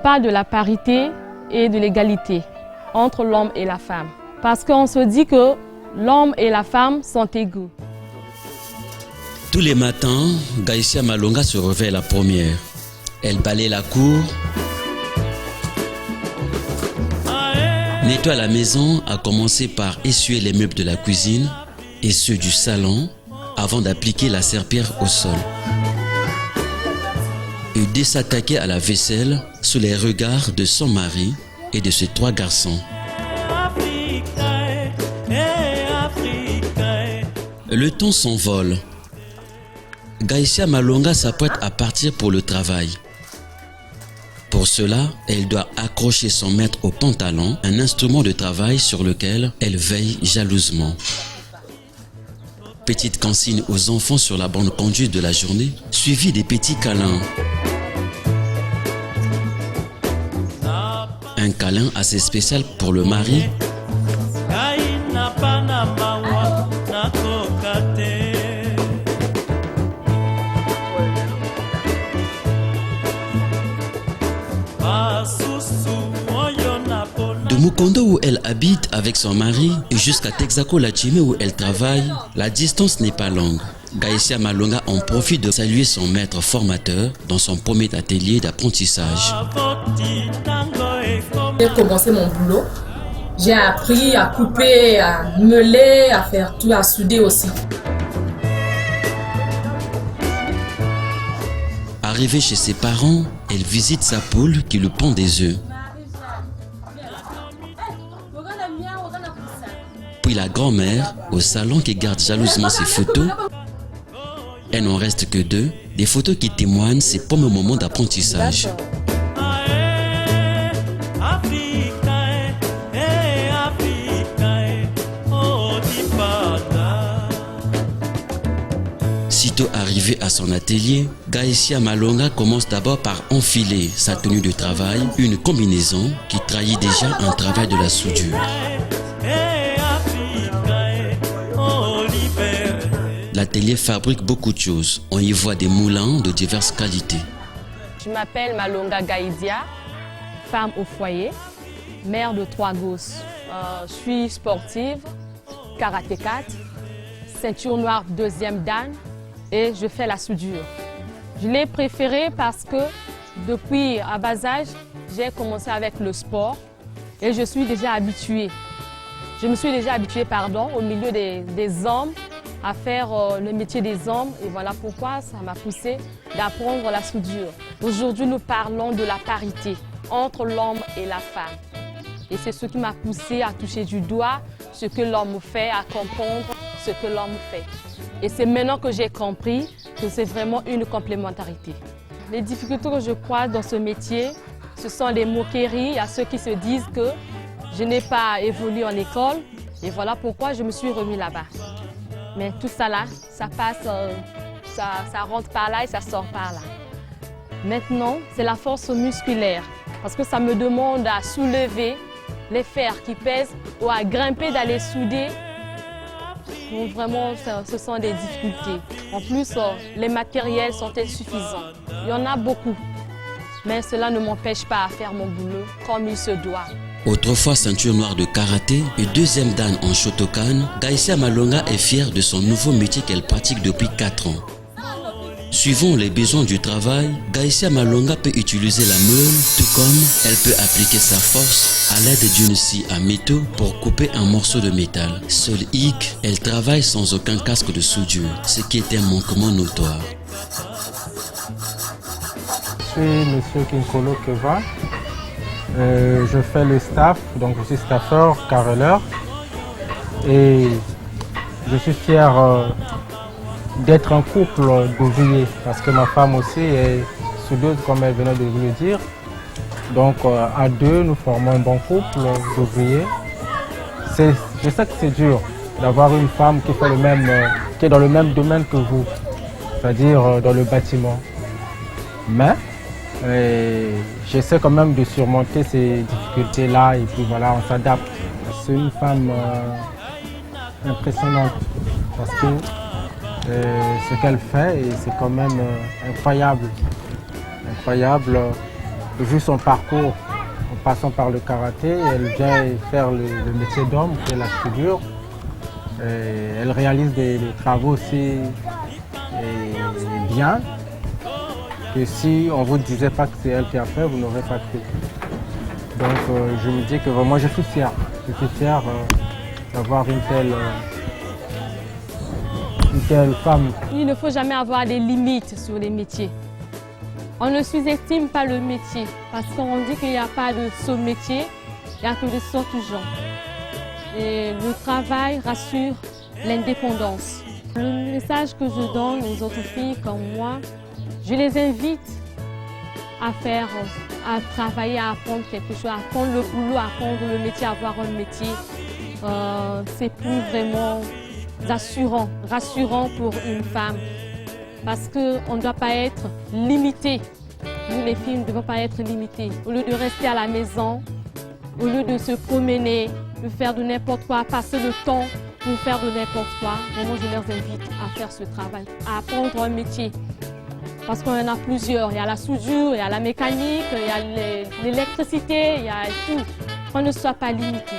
parle de la parité et de l'égalité entre l'homme et la femme. Parce qu'on se dit que l'homme et la femme sont égaux. Tous les matins, Gaïsia Malonga se réveille la première. Elle balaye la cour, nettoie la maison, à commencer par essuyer les meubles de la cuisine et ceux du salon avant d'appliquer la serpillière au sol. Et de s'attaquer à la vaisselle sous les regards de son mari et de ses 3 garçons. Le temps s'envole. Gaïsia Malonga s'apprête à partir pour le travail. Pour cela, elle doit accrocher son maître au pantalon, un instrument de travail sur lequel elle veille jalousement. Petite consigne aux enfants sur la bonne conduite de la journée, suivie des petits câlins. Un câlin assez spécial pour le mari. De Mukondo où elle habite avec son mari et jusqu'à Texaco Lachime où elle travaille, la distance n'est pas longue. Gaïsia Malonga en profite de saluer son maître formateur dans son premier atelier d'apprentissage. J'ai commencé mon boulot. J'ai appris à couper, à meuler, à faire tout, à souder aussi. Arrivée chez ses parents, elle visite sa poule qui lui pond des œufs. Puis la grand-mère au salon qui garde jalousement ses photos. Elle n'en reste que 2, des photos qui témoignent ses premiers moments d'apprentissage. Sitôt arrivée à son atelier, Gaïsia Malonga commence d'abord par enfiler sa tenue de travail, une combinaison qui trahit déjà un travail de la soudure. L'atelier fabrique beaucoup de choses. On y voit des moulins de diverses qualités. Je m'appelle Malonga Gaïdia, femme au foyer, mère de 3 gosses. Je suis sportive, karatékate, ceinture noire 2e dan et je fais la soudure. Je l'ai préférée parce que depuis à bas âge, j'ai commencé avec le sport et je suis déjà habituée. Je me suis déjà habituée au milieu des hommes à faire le métier des hommes et voilà pourquoi ça m'a poussée d'apprendre la soudure. Aujourd'hui, nous parlons de la parité entre l'homme et la femme. Et c'est ce qui m'a poussée à toucher du doigt ce que l'homme fait, à comprendre ce que l'homme fait. Et c'est maintenant que j'ai compris que c'est vraiment une complémentarité. Les difficultés que je croise dans ce métier, ce sont les moqueries à ceux qui se disent que je n'ai pas évolué en école et voilà pourquoi je me suis remis là-bas. Mais tout ça là, ça passe, ça rentre par là et ça sort par là. Maintenant, c'est la force musculaire parce que ça me demande à soulever les fers qui pèsent ou à grimper d'aller souder. Donc vraiment, ce sont des difficultés. En plus, les matériels sont insuffisants. Il y en a beaucoup, mais cela ne m'empêche pas à faire mon boulot comme il se doit. Autrefois ceinture noire de karaté et 2e dan en Shotokan, Gaïsia Malonga est fière de son nouveau métier qu'elle pratique depuis 4 ans. Suivant les besoins du travail, Gaïsia Malonga peut utiliser la meule, tout comme elle peut appliquer sa force à l'aide d'une scie à métaux pour couper un morceau de métal. Seule hic, elle travaille sans aucun casque de soudure, ce qui est un manquement notoire. Je suis M. Kinkolo Keva. Je fais le staff, donc je suis staffeur, carreleur et je suis fier d'être un couple d'ouvriers parce que ma femme aussi est soudeuse comme elle venait de vous le dire. Donc à 2 nous formons un bon couple d'ouvriers. Je sais que c'est dur d'avoir une femme qui fait qui est dans le même domaine que vous, c'est-à-dire dans le bâtiment. Mais j'essaie quand même de surmonter ces difficultés-là et puis voilà, on s'adapte. C'est une femme impressionnante parce que ce qu'elle fait, c'est quand même incroyable. Incroyable. vu son parcours en passant par le karaté, elle vient faire le métier d'homme, qui est la soudure. Et elle réalise des travaux aussi bien, que si on ne vous disait pas que c'est elle qui a fait, vous n'aurez pas cru. Donc je me dis que moi je suis fier. Je suis fier d'avoir une telle femme. Il ne faut jamais avoir des limites sur les métiers. On ne sous-estime pas le métier parce qu'on dit qu'il n'y a pas de saut métier, il n'y a que de saut tout genre. Et le travail rassure l'indépendance. Le message que je donne aux autres filles comme moi, je les invite à travailler, à apprendre quelque chose, à apprendre le boulot, à apprendre le métier, à avoir un métier. C'est plus vraiment rassurant pour une femme. Parce qu'on ne doit pas être limité. Nous, les filles, ne devons pas être limitées. Au lieu de rester à la maison, au lieu de se promener, de faire de n'importe quoi, passer le temps pour faire de n'importe quoi, vraiment, je les invite à faire ce travail, à apprendre un métier. Parce qu'on en a plusieurs. Il y a la soudure, il y a la mécanique, il y a l'électricité, il y a tout. Qu'on ne soit pas limité.